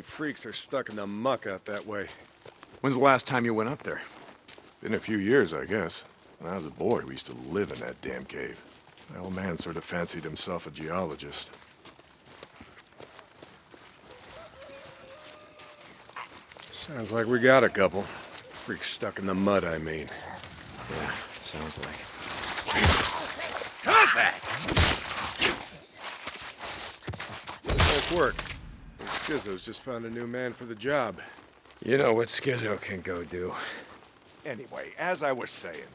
freaks are stuck in the muck out that way. When's the last time you went up there? Been a few years, I guess. When I was a boy, we used to live in that damn cave. My old man sort of fancied himself a geologist. Sounds like we got a couple. Freaks stuck in the mud, I mean. Yeah, sounds like it. How's that? Nice work. Skizzo's just found a new man for the job. You know what Skizzo can go do. Anyway, as I was saying,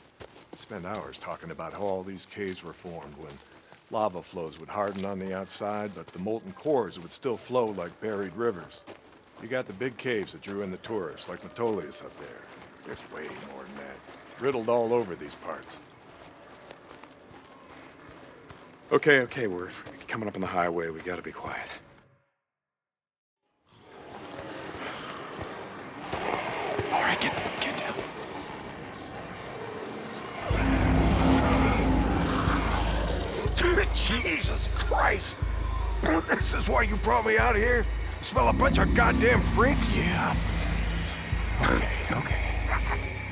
we spent hours talking about how all these caves were formed when lava flows would harden on the outside, but the molten cores would still flow like buried rivers. You got the big caves that drew in the tourists, like Metolius up there. There's way more than that. Riddled all over these parts. Okay, we're coming up on the highway. We gotta be quiet. All right, get down. Jesus Christ! This is why you brought me out here? Smell a bunch of goddamn freaks? Yeah. Okay.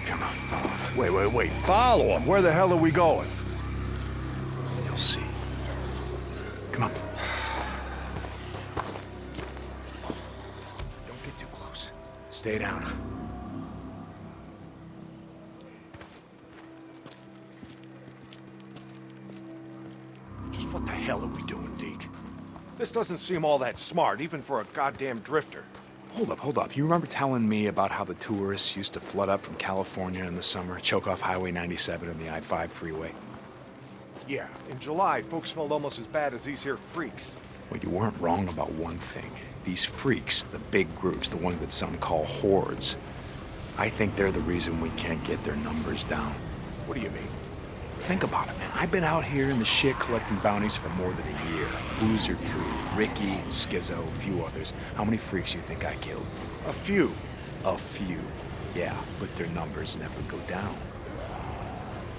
Come on, follow me. Wait. Follow them? Where the hell are we going? You'll see. Come on. Don't get too close. Stay down. Just what the hell are we doing, Deke? This doesn't seem all that smart, even for a goddamn drifter. Hold up. You remember telling me about how the tourists used to flood up from California in the summer, choke off Highway 97 and the I-5 freeway? Yeah, in July, folks smelled almost as bad as these here freaks. Well, you weren't wrong about one thing. These freaks, the big groups, the ones that some call hordes, I think they're the reason we can't get their numbers down. What do you mean? Think about it, man. I've been out here in the shit collecting bounties for more than a year. Boozer too, Ricky, Skizzo, a few others. How many freaks you think I killed? A few. A few. Yeah, but their numbers never go down.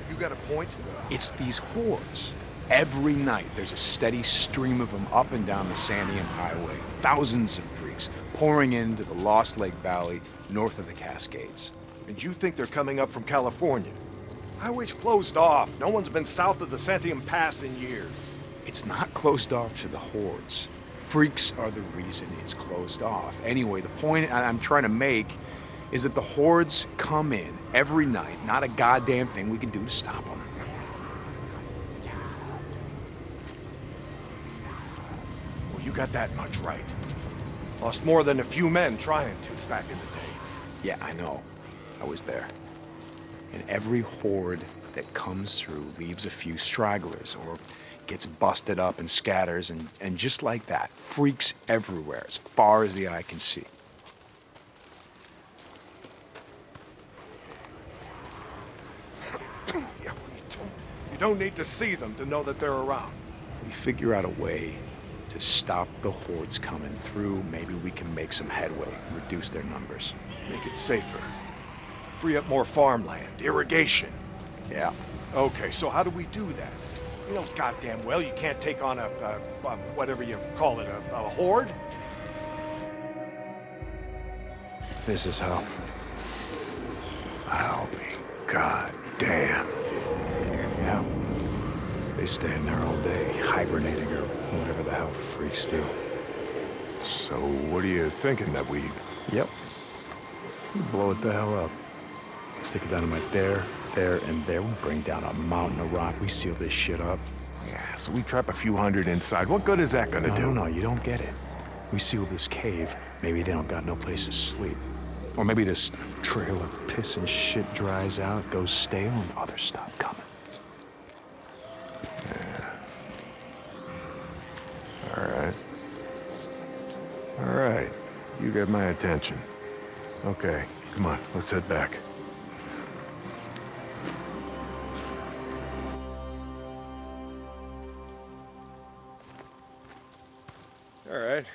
You got a point? It's these hordes. Every night, there's a steady stream of them up and down the Sandian Highway. Thousands of freaks pouring into the Lost Lake Valley north of the Cascades. And you think they're coming up from California? Highway's closed off. No one's been south of the Santiam Pass in years. It's not closed off to the hordes. Freaks are the reason it's closed off. Anyway, the point I'm trying to make is that the hordes come in every night. Not a goddamn thing we can do to stop them. Well, you got that much right. Lost more than a few men trying to back in the day. Yeah, I know. I was there. And every horde that comes through leaves a few stragglers or gets busted up and scatters, and just like that, freaks everywhere as far as the eye can see. You don't need to see them to know that they're around. We figure out a way to stop the hordes coming through. Maybe we can make some headway, reduce their numbers. Make it safer. Free up more farmland, irrigation. Yeah. Okay, so how do we do that? You know goddamn well you can't take on a whatever you call it, a horde? This is how. I'll be goddamn. Yeah. They stay in there all day, hibernating or whatever the hell freaks do. So what are you thinking that we... Yep. Blow it the hell up. Stick it dynamite there, and there. We bring down a mountain of rock. We seal this shit up. Yeah, so we trap a few hundred inside. What good is that gonna do? No, you don't get it. We seal this cave. Maybe they don't got no place to sleep. Or maybe this trail of piss and shit dries out, goes stale, and others stop coming. Yeah. All right. You get my attention. Okay, come on, let's head back. All right.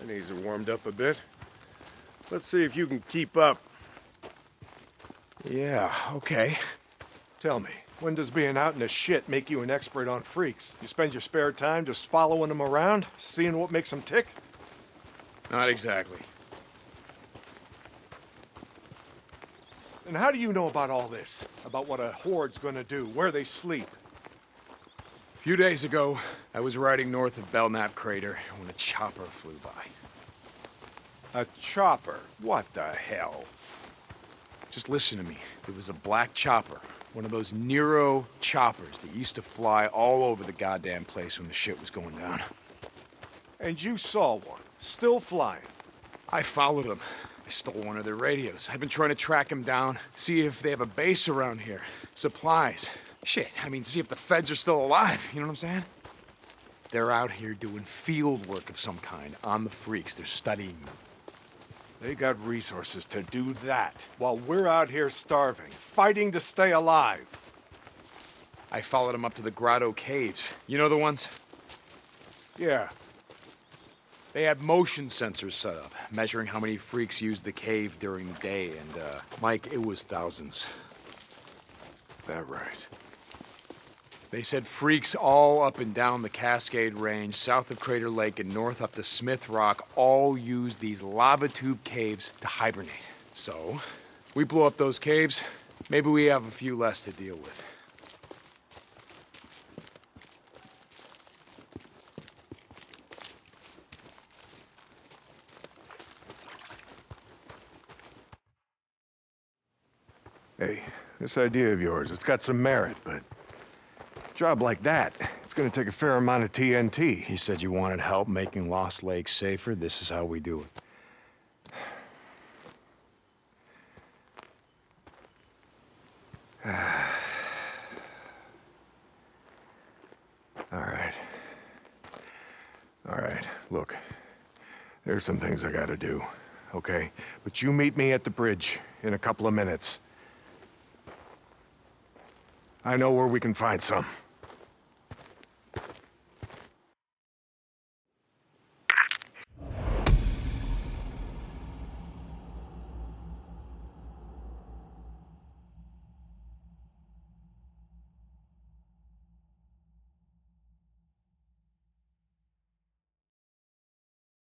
My knees are warmed up a bit. Let's see if you can keep up. Yeah, okay. Tell me, when does being out in the shit make you an expert on freaks? You spend your spare time just following them around, seeing what makes them tick? Not exactly. And how do you know about all this? About what a horde's gonna do, where they sleep? A few days ago, I was riding north of Belknap Crater when a chopper flew by. A chopper? What the hell? Just listen to me. It was a black chopper. One of those Nero choppers that used to fly all over the goddamn place when the shit was going down. And you saw one, still flying. I followed them. I stole one of their radios. I've been trying to track them down, see if they have a base around here. Supplies. Shit, I mean, see if the feds are still alive, you know what I'm saying? They're out here doing field work of some kind on the freaks. They're studying them. They got resources to do that, while we're out here starving, fighting to stay alive. I followed them up to the Grotto Caves. You know the ones? Yeah. They had motion sensors set up, measuring how many freaks used the cave during the day, and, Mike, it was thousands. That right. They said freaks all up and down the Cascade Range, south of Crater Lake and north up to Smith Rock, all use these lava tube caves to hibernate. So, we blow up those caves, maybe we have a few less to deal with. Hey, this idea of yours, it's got some merit, but a job like that, it's gonna take a fair amount of TNT. You said you wanted help making Lost Lake safer. This is how we do it. All right, look. There's some things I gotta do, okay? But you meet me at the bridge in a couple of minutes. I know where we can find some.